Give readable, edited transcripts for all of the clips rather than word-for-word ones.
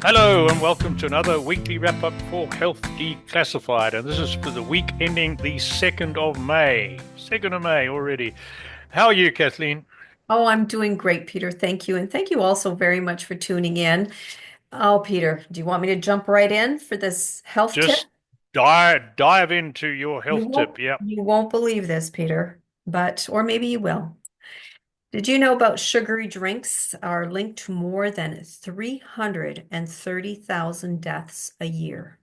Hello and welcome to another weekly wrap-up for Health Declassified, and this is for the week ending the 2nd of May. 2nd of May already. How are you, Kathleen? Oh, I'm doing great, Peter. Thank you. And thank you also very much for tuning in. Oh, Peter, do you want me to jump right in for this health tip? Just dive into your You health tip. won't, Yeah. you won't believe this, Peter, or maybe you will. Did you know about sugary drinks are linked to more than 330,000 deaths a year?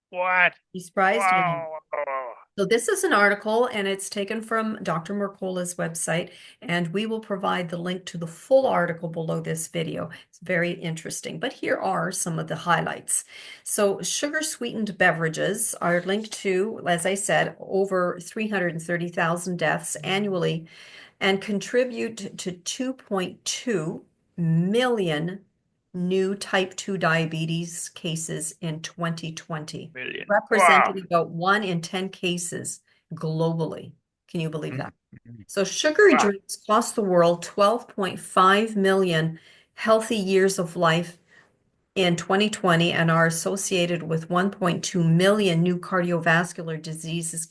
What? You surprised? Yeah. Wow. So this is an article and it's taken from Dr. Mercola's website, and we will provide the link to the full article below this video. It's very interesting, but here are some of the highlights. So sugar sweetened beverages are linked to, as I said, over 330,000 deaths annually and contribute to 2.2 million new type 2 diabetes cases in 2020, Million. Wow. representing about 1 in 10 cases globally. Can you believe that? Mhm. So sugary Wow. drinks cost the world 12.5 million healthy years of life in 2020 and are associated with 1.2 million new cardiovascular disease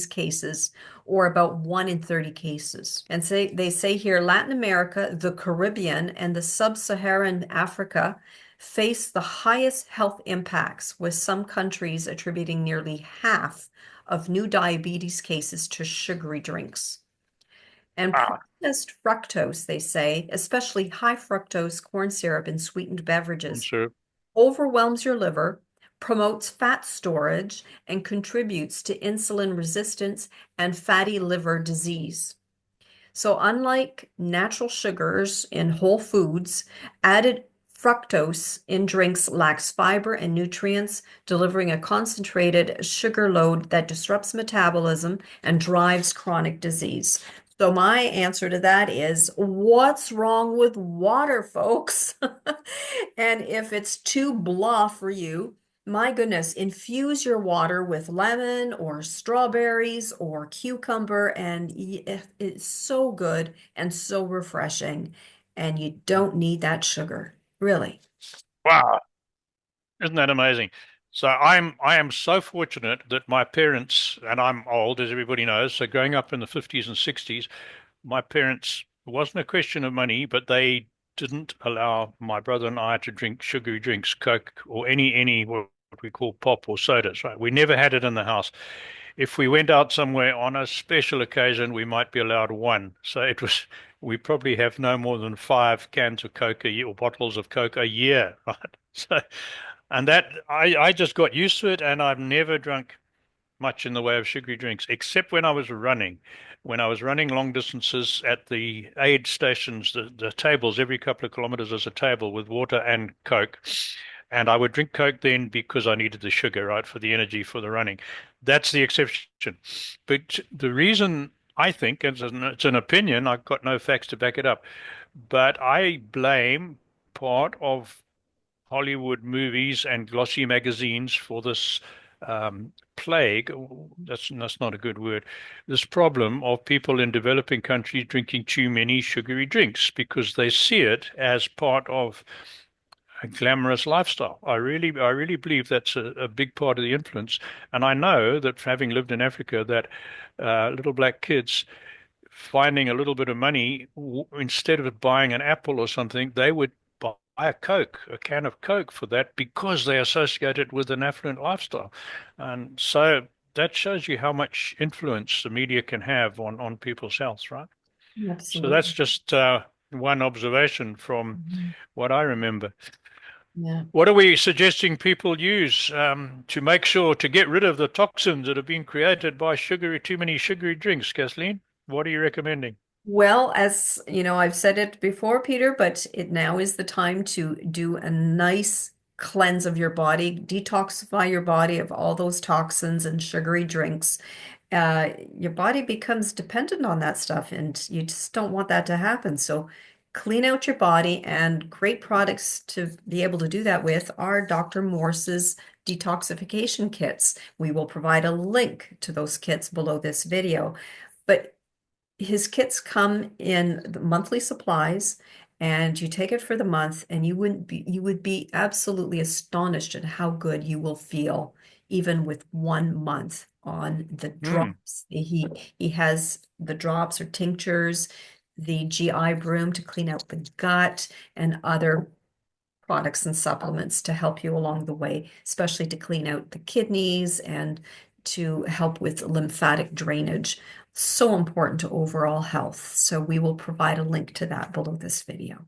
cases, or about 1 in 30 cases. And they say here Latin America, the Caribbean, and the sub-Saharan Africa face the highest health impacts, with some countries attributing nearly half of new diabetes cases to sugary drinks. And Wow. processed fructose, they say, especially high fructose corn syrup in sweetened I'm beverages, sure. overwhelms your liver, promotes fat storage, and contributes to insulin resistance and fatty liver disease. So, unlike natural sugars in whole foods, added fructose in drinks lacks fiber and nutrients, delivering a concentrated sugar load that disrupts metabolism and drives chronic disease. So, my answer to that is what's wrong with water, folks? And if it's too blah for you, my goodness, infuse your water with lemon or strawberries or cucumber, and it's so good and so refreshing. And you don't need that sugar, really. Wow. Isn't that amazing? So I am so fortunate that my parents, and I'm old, as everybody knows, so growing up in the 50s and 60s, my parents, it wasn't a question of money, but they didn't allow my brother and I to drink sugary drinks, Coke or any what we call pop or sodas, right? We never had it in the house. If we went out somewhere on a special occasion, we might be allowed one. So it was, we probably have no more than 5 cans of Coke a year or bottles of Coke a year, right? So, and that I just got used to it, and I've never drunk much in the way of sugary drinks, except when I was running. When I was running long distances at the aid stations, the tables, every couple of kilometers there's a table with water and Coke. And I would drink Coke then because I needed the sugar, right, for the energy for the running. That's the exception. But the reason I think, and it's an opinion, I've got no facts to back it up, but I blame part of Hollywood movies and glossy magazines for this plague. That's not a good word. This problem of people in developing countries drinking too many sugary drinks because they see it as part of a glamorous lifestyle. I really believe that's a big part of the influence. And I know that having lived in Africa, that little black kids finding a little bit of money, instead of buying an apple or something, they would buy a Coke, a can of Coke for that because they associate it with an affluent lifestyle. And so that shows you how much influence the media can have on people's health, right? So that's Absolutely. just one observation from Mhm. what I remember. Yeah. What are we suggesting people use to make sure to get rid of the toxins that have been created by too many sugary drinks, Kathleen? What are you recommending? Well, as you know, I've said it before, Peter, but it now is the time to do a nice cleanse of your body, detoxify your body of all those toxins and sugary drinks. Your body becomes dependent on that stuff, and you just don't want that to happen. So clean out your body, and great products to be able to do that with are Dr. Morse's detoxification kits. We will provide a link to those kits below this video. But his kits come in the monthly supplies, and you take it for the month, and you would be absolutely astonished at how good you will feel even with 1 month on the Mm. drops. He has the drops or tinctures, the GI broom to clean out the gut, and other products and supplements to help you along the way, especially to clean out the kidneys and to help with lymphatic drainage. So important to overall health. So we will provide a link to that below this video.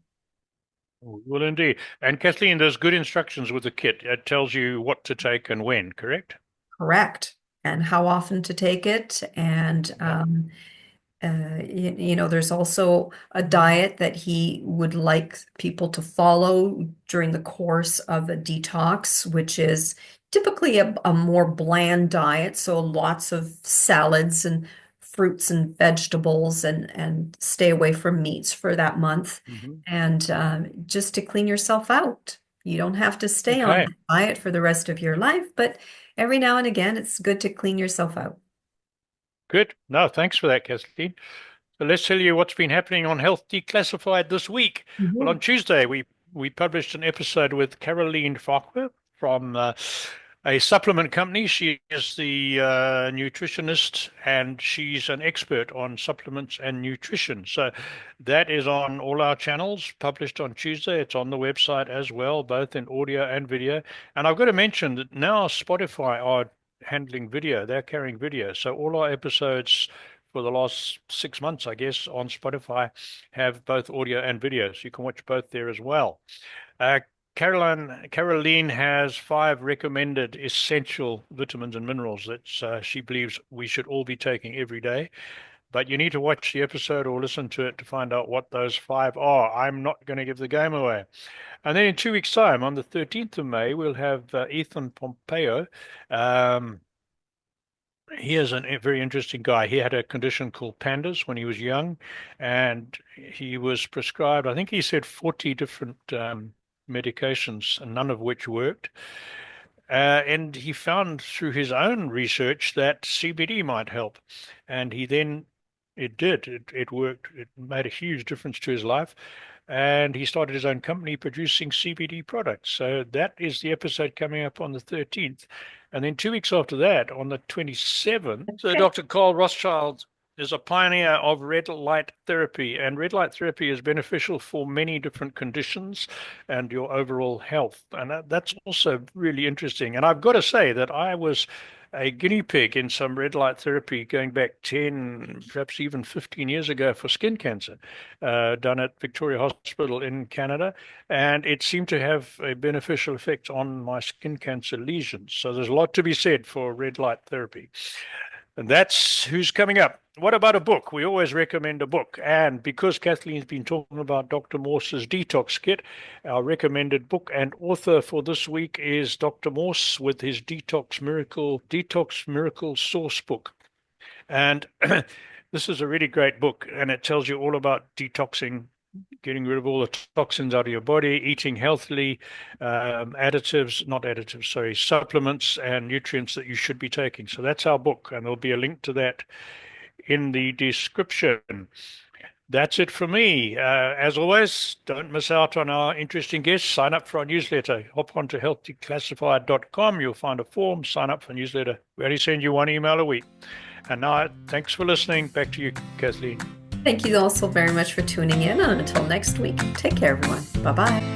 Well, indeed. And Kathleen, there's good instructions with the kit. It tells you what to take and when, correct? Correct. And how often to take it. And Yeah. there's also a diet that he would like people to follow during the course of a detox, which is typically a more bland diet. So lots of salads and fruits and vegetables, and stay away from meats for that month. Hmm. And just to clean yourself out. You don't have to stay on Okay, that diet for the rest of your life, but every now and again, it's good to clean yourself out. good. No, thanks for that, Kathleen. So let's tell you what's been happening on Health Declassified this week. Well, on Mhm. Tuesday, we published an episode with Caroline Farquhar from a supplement company. She is the nutritionist, and she's an expert on supplements and nutrition. So that is on all our channels, published on Tuesday. It's on the website as well, both in audio and video. And I've got to mention that now Spotify are handling video. They're carrying video. So all our episodes for the last 6 months, I guess, on Spotify have both audio and video. So you can watch both there as well. Uh, Caroline has 5 recommended essential vitamins and minerals that she believes we should all be taking every day. But you need to watch the episode or listen to it to find out what those 5 are. I'm not going to give the game away. And then in 2 weeks' time, on the 13th of May, we'll have Ethan Pompeo. Um, he is a very interesting guy. He had a condition called pandas when he was young, and he was prescribed, I think he said 40 different medications, and none of which worked. And he found through his own research that CBD might help. And he then, it did, it worked. It made a huge difference to his life. And he started his own company producing CBD products. So that is the episode coming up on the 13th. And then 2 weeks after that, on the 27th, so Dr. Carl Rothschild is a pioneer of red light therapy. And red light therapy is beneficial for many different conditions and your overall health. And that's also really interesting. And I've got to say that I was a guinea pig in some red light therapy going back 10, perhaps even 15 years ago for skin cancer, done at Victoria Hospital in Canada. And it seemed to have a beneficial effect on my skin cancer lesions. So there's a lot to be said for red light therapy. And that's who's coming up. What about a book? We always recommend a book. And because Kathleen's been talking about Dr. Morse's Detox Kit, our recommended book and author for this week is Dr. Morse with his Detox Miracle Source book. And this is a really great book, and it tells you all about detoxing, getting rid of all the toxins out of your body, eating healthily, supplements and nutrients that you should be taking. So that's our book, and there'll be a link to that in the description. That's it for me. As always, don't miss out on our interesting guests. Sign up for our newsletter. Hop on to healthdeclassified.com. You'll find a form. Sign up for a newsletter. We only send you 1 email a week. And now, thanks for listening. Back to you, Kathleen. Thank you also very much for tuning in. And until next week, take care, everyone. Bye bye.